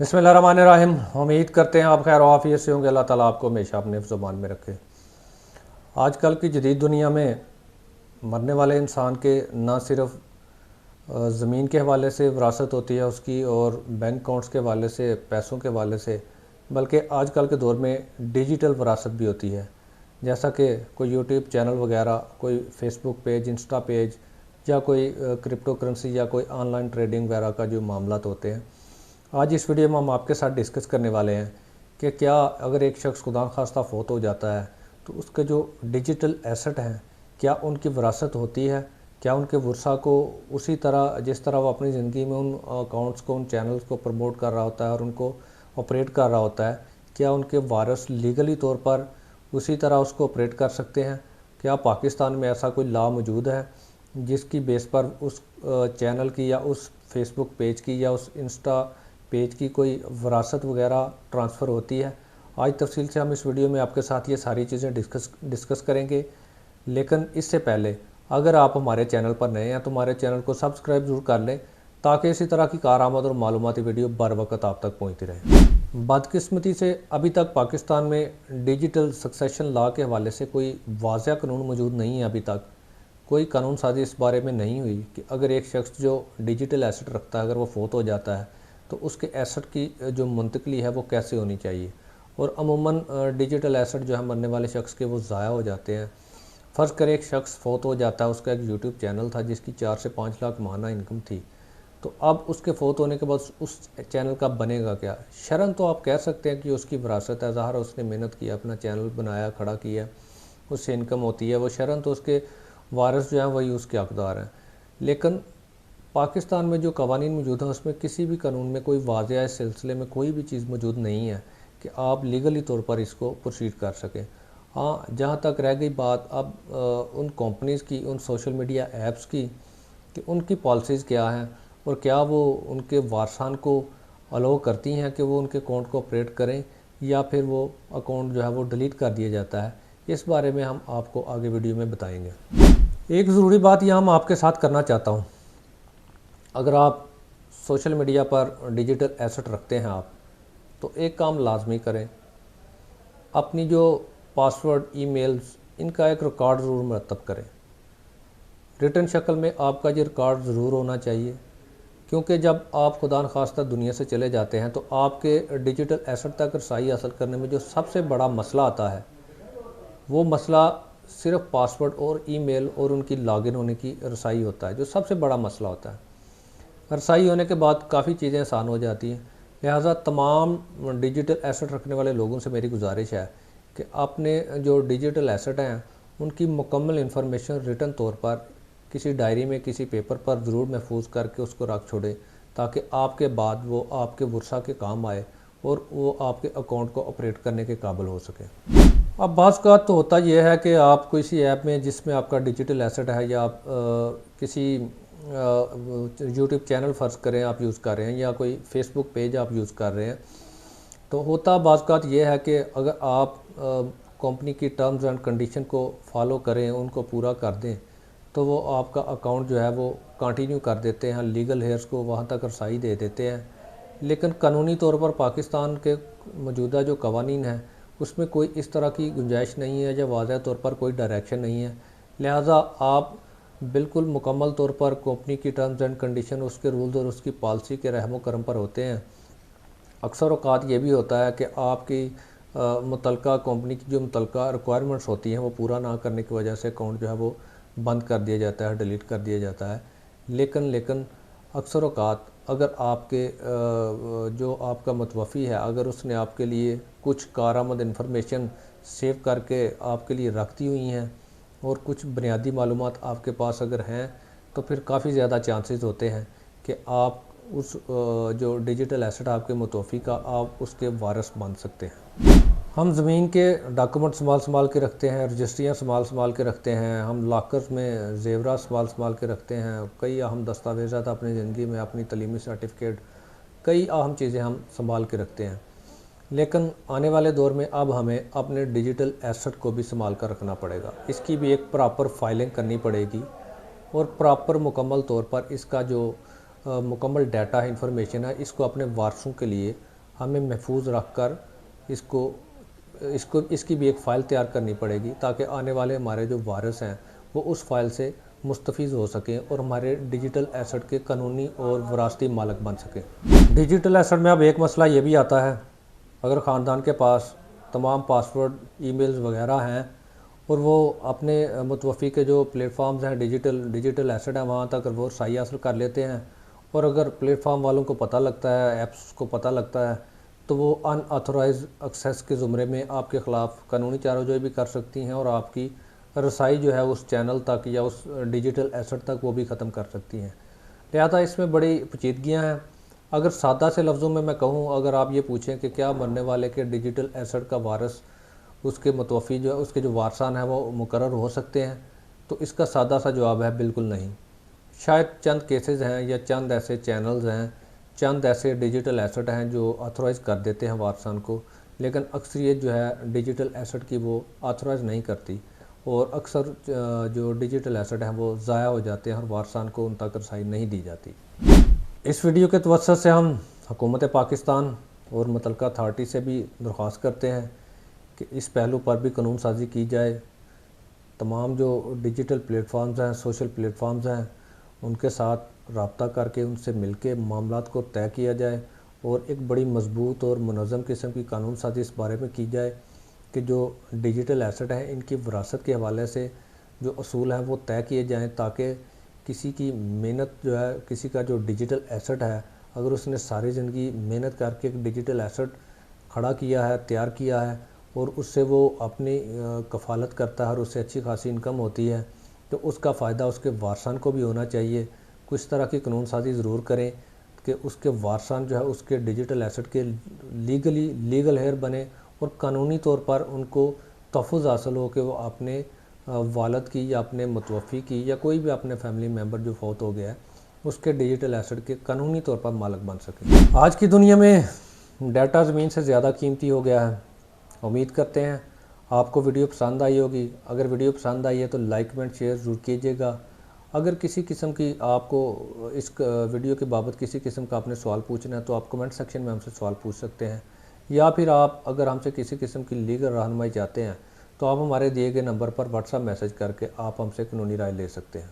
बिस्मिल्लाहिर्रहमानिर्रहीम। उम्मीद करते हैं आप खैर आफियत से होंगे। अल्लाह ताला आपको हमेशा अपने ज़ुबान में रखे। आजकल की जदीद दुनिया में मरने वाले इंसान के न सिर्फ ज़मीन के हवाले से विरासत होती है उसकी, और बैंक अकाउंट्स के हवाले से, पैसों के हवाले से, बल्कि आजकल के दौर में डिजिटल विरासत भी होती है। जैसा कि कोई यूट्यूब चैनल वगैरह, कोई फेसबुक पेज, इंस्टा पेज, या कोई क्रिप्टो करेंसी या कोई ऑनलाइन ट्रेडिंग वगैरह का जो मामला होते हैं। आज इस वीडियो में हम आपके साथ डिस्कस करने वाले हैं कि क्या अगर एक शख्स खुदा खास्ता फ़ौत हो जाता है तो उसके जो डिजिटल एसेट हैं क्या उनकी विरासत होती है, क्या उनके वर्सा को उसी तरह जिस तरह वो अपनी ज़िंदगी में उन अकाउंट्स को, उन चैनल्स को प्रमोट कर रहा होता है और उनको ऑपरेट कर रहा होता है, क्या उनके वारिस लीगली तौर पर उसी तरह उसको ऑपरेट कर सकते हैं? क्या पाकिस्तान में ऐसा कोई लॉ मौजूद है जिसकी बेस पर उस चैनल की या उस फेसबुक पेज की या उस इंस्टा पेज की कोई विरासत वगैरह ट्रांसफ़र होती है? आज तफसील से हम इस वीडियो में आपके साथ ये सारी चीज़ें डिस्कस करेंगे। लेकिन इससे पहले अगर आप हमारे चैनल पर नए हैं तो हमारे चैनल को सब्सक्राइब ज़रूर कर लें ताकि इसी तरह की कारआमद और मालूमाती वीडियो बर वक्त आप तक पहुँचती रहे। बदकिस्मती से अभी तक पाकिस्तान में डिजिटल सक्सेशन लॉ के हवाले से कोई वाज़ह कानून मौजूद नहीं है। अभी तक कोई कानून साजी इस बारे में नहीं हुई कि अगर एक शख्स जो डिजिटल एसेट रखता है अगर वो फ़ौत हो जाता है तो उसके एसेट की जो मुंतकली है वो कैसे होनी चाहिए। और अमूमन डिजिटल एसेट जो है मरने वाले शख्स के वो ज़ाया हो जाते हैं। फ़र्ज़ करें एक शख्स फ़ौत हो जाता है, उसका एक यूट्यूब चैनल था जिसकी 4 से 5 लाख माहाना इनकम थी, तो अब उसके फ़ौत होने के बाद उस चैनल का बनेगा क्या? शरन तो आप कह सकते हैं कि उसकी विरासत है, ज़ाहिर उसने मेहनत की, अपना चैनल बनाया, खड़ा किया, उससे इनकम होती है, वो शरन तो उसके वारिस जो हैं वही उसके हकदार हैं। लेकिन पाकिस्तान में जो कवानीन मौजूद है उसमें किसी भी कानून में कोई वाज़ह इस सिलसिले में कोई भी चीज़ मौजूद नहीं है कि आप लीगली तौर पर इसको प्रोसीड कर सकें। हाँ, जहाँ तक रह गई बात अब उन कंपनीज़ की, उन सोशल मीडिया ऐप्स की, कि उनकी पॉलिसीज़ क्या हैं और क्या वो उनके वारसान को अलाउ करती हैं कि वो उनके अकाउंट को ऑपरेट करें, या फिर वो अकाउंट जो है वो डिलीट कर दिया जाता है। इस बारे में हम आपको आगे वीडियो में बताएंगे। एक ज़रूरी बात यह हम आपके साथ करना चाहता हूँ, अगर आप सोशल मीडिया पर डिजिटल एसेट रखते हैं आप, तो एक काम लाजमी करें, अपनी जो पासवर्ड, ईमेल्स, इनका एक रिकॉर्ड ज़रूर मरतब करें। रिटन शक्ल में आपका ये रिकॉर्ड ज़रूर होना चाहिए, क्योंकि जब आप खुदा न खास्ता दुनिया से चले जाते हैं तो आपके डिजिटल एसेट तक रसाई हासिल करने में जो सबसे बड़ा मसला आता है वो मसला सिर्फ पासवर्ड और ईमेल और उनकी लॉगिन होने की रसाई होता है, जो सबसे बड़ा मसला होता है। रसाई होने के बाद काफ़ी चीज़ें आसान हो जाती हैं। लिहाजा तमाम डिजिटल एसेट रखने वाले लोगों से मेरी गुजारिश है कि आपने जो डिजिटल एसेट हैं उनकी मुकम्मल इन्फॉर्मेशन रिटन तौर पर किसी डायरी में, किसी पेपर पर ज़रूर महफूज करके उसको रख छोड़ें, ताकि आपके बाद वो आपके वर्सा के काम आए और वो आपके अकाउंट को ऑपरेट करने के काबिल हो सके। अब बाज़ का तो होता यह है कि आप किसी ऐप में जिसमें आपका डिजिटल एसेट है, या आप किसी यूट्यूब चैनल फ़र्ज़ करें आप यूज़ कर रहे हैं, या कोई फेसबुक पेज आप यूज़ कर रहे हैं, तो होता बाज़ात ये है कि अगर आप कंपनी की टर्म्स एंड कंडीशन को फॉलो करें, उनको पूरा कर दें, तो वो आपका अकाउंट जो है वो कंटिन्यू कर देते हैं, लीगल हेयर्स को वहाँ तक रसाई दे देते हैं। लेकिन कानूनी तौर पर पाकिस्तान के मौजूदा जो कवानीन हैं उसमें कोई इस तरह की गुंजाइश नहीं है, या वाज़ह तौर पर कोई डायरेक्शन नहीं है। लिहाजा आप बिल्कुल मुकम्मल तौर पर कंपनी की टर्म्स एंड कंडीशन, उसके रूल्स और उसकी पॉलिसी के रहमो करम पर होते हैं। अक्सर औक़ात ये भी होता है कि आपकी मुतलका कंपनी की जो मुतलका रिक्वायरमेंट्स होती हैं वो पूरा ना करने की वजह से अकाउंट जो है वो बंद कर दिया जाता है, डिलीट कर दिया जाता है। लेकिन अक्सर औक़ात अगर आपके जो आपका मुतवफ़ी है, अगर उसने आपके लिए कुछ कारआमद इन्फॉर्मेशन सेव करके आपके लिए रख दी हुई हैं और कुछ बुनियादी मालूमात आपके पास अगर हैं, तो फिर काफ़ी ज़्यादा चांसेस होते हैं कि आप उस जो डिजिटल एसेट आपके मुतवफ़ी का, आप उसके वारिस बन सकते हैं। हम ज़मीन के डॉक्यूमेंट संभाल के रखते हैं, रजिस्ट्रियाँ संभाल के रखते हैं, हम लॉकर्स में ज़ेवरा संभाल के रखते हैं, कई अहम दस्तावेज़ात अपनी ज़िंदगी में, अपनी तलीमी सर्टिफिकेट, कई अहम चीज़ें हम संभाल के रखते हैं। लेकिन आने वाले दौर में अब हमें अपने डिजिटल एसेट को भी संभाल कर रखना पड़ेगा। इसकी भी एक प्रॉपर फाइलिंग करनी पड़ेगी और प्रॉपर मुकम्मल तौर पर इसका जो मुकम्मल डाटा है, इंफॉर्मेशन है, इसको अपने वारसों के लिए हमें महफूज रख कर इसकी भी एक फ़ाइल तैयार करनी पड़ेगी, ताकि आने वाले हमारे जो वारिस हैं वो उस फाइल से मुस्तफ़ीज़ हो सकें और हमारे डिजिटल एसेट के कानूनी और विरासती मालिक बन सकें। डिजिटल एसेट में अब एक मसला ये भी आता है, अगर ख़ानदान के पास तमाम पासवर्ड, ईमेल्स वगैरह हैं और वो अपने मुतवफ़ी के जो प्लेटफॉर्म्स हैं, डिजिटल एसेट हैं, वहाँ तक वो रसाई हासिल कर लेते हैं, और अगर प्लेटफॉर्म वालों को पता लगता है, ऐप्स को पता लगता है, तो वो अनऑथोराइज एक्सेस के ज़ुमरे में आपके ख़िलाफ़ कानूनी चाराजोई भी कर सकती हैं और आपकी रसाई जो है उस चैनल तक या उस डिजिटल एसेट तक वो भी ख़त्म कर सकती हैं। लिहाजा इसमें बड़ी पेचीदगियाँ हैं। अगर सादा से लफ्ज़ों में मैं कहूँ, अगर आप ये पूछें कि क्या मरने वाले के डिजिटल एसेट का वारिस उसके मुतवफ़ी जो है, उसके जो वारसान हैं वो मुकर्रर हो सकते हैं, तो इसका सादा सा जवाब है बिल्कुल नहीं। शायद चंद केसेस हैं या चंद ऐसे चैनल्स हैं, चंद ऐसे डिजिटल एसेट हैं जो ऑथोराइज़ कर देते हैं वारसान को, लेकिन अक्सरियत जो है डिजिटल एसेट की वो ऑथोराइज़ नहीं करती, और अक्सर जो डिजिटल एसेट हैं वो ज़ाया हो जाते हैं और वारसान को उन तक रसाई नहीं दी जाती। इस वीडियो के तवज्जुह से हम हुकूमत पाकिस्तान और मुतल्लिका अथॉरिटी से भी दरख्वास्त करते हैं कि इस पहलू पर भी कानून साजी की जाए। तमाम जो डिजिटल प्लेटफॉर्म्स हैं, सोशल प्लेटफॉर्म्स हैं, उनके साथ रब्ता करके उनसे मिल के मामलात को तय किया जाए और एक बड़ी मजबूत और मुनज़्ज़म किस्म की कानून साजी इस बारे में की जाए कि जो डिजिटल एसेट हैं इनकी विरासत के हवाले से जो असूल हैं वो तय किए जाएँ, ताकि किसी की मेहनत जो है, किसी का जो डिजिटल एसेट है, अगर उसने सारी ज़िंदगी मेहनत करके एक डिजिटल एसेट खड़ा किया है, तैयार किया है और उससे वो अपनी कफ़ालत करता है और उससे अच्छी खासी इनकम होती है, तो उसका फ़ायदा उसके वारसान को भी होना चाहिए। कुछ तरह की कानून साजी ज़रूर करें कि उसके वारसान जो है उसके डिजिटल एसेट के लीगल हेयर बने और कानूनी तौर पर उनको तहफ़्फ़ुज़ हासिल हो कि वो अपने वालिद की या अपने मुतवफ़ी की या कोई भी अपने फैमिली मेम्बर जो फ़ौत हो गया है उसके डिजिटल एसेट के कानूनी तौर पर मालिक बन सके। आज की दुनिया में डाटा ज़मीन से ज़्यादा कीमती हो गया है। उम्मीद करते हैं आपको वीडियो पसंद आई होगी। अगर वीडियो पसंद आई है तो लाइक कमेंट शेयर ज़रूर कीजिएगा। अगर किसी किस्म की आपको इस वीडियो के बाबत किसी किस्म का आपने सवाल पूछना है तो आप कमेंट सेक्शन में हमसे सवाल पूछ सकते हैं, या फिर आप अगर हमसे किसी किस्म की लीगल रहनुमाई चाहते हैं तो आप हमारे दिए गए नंबर पर व्हाट्सएप मैसेज करके आप हमसे कानूनी राय ले सकते हैं।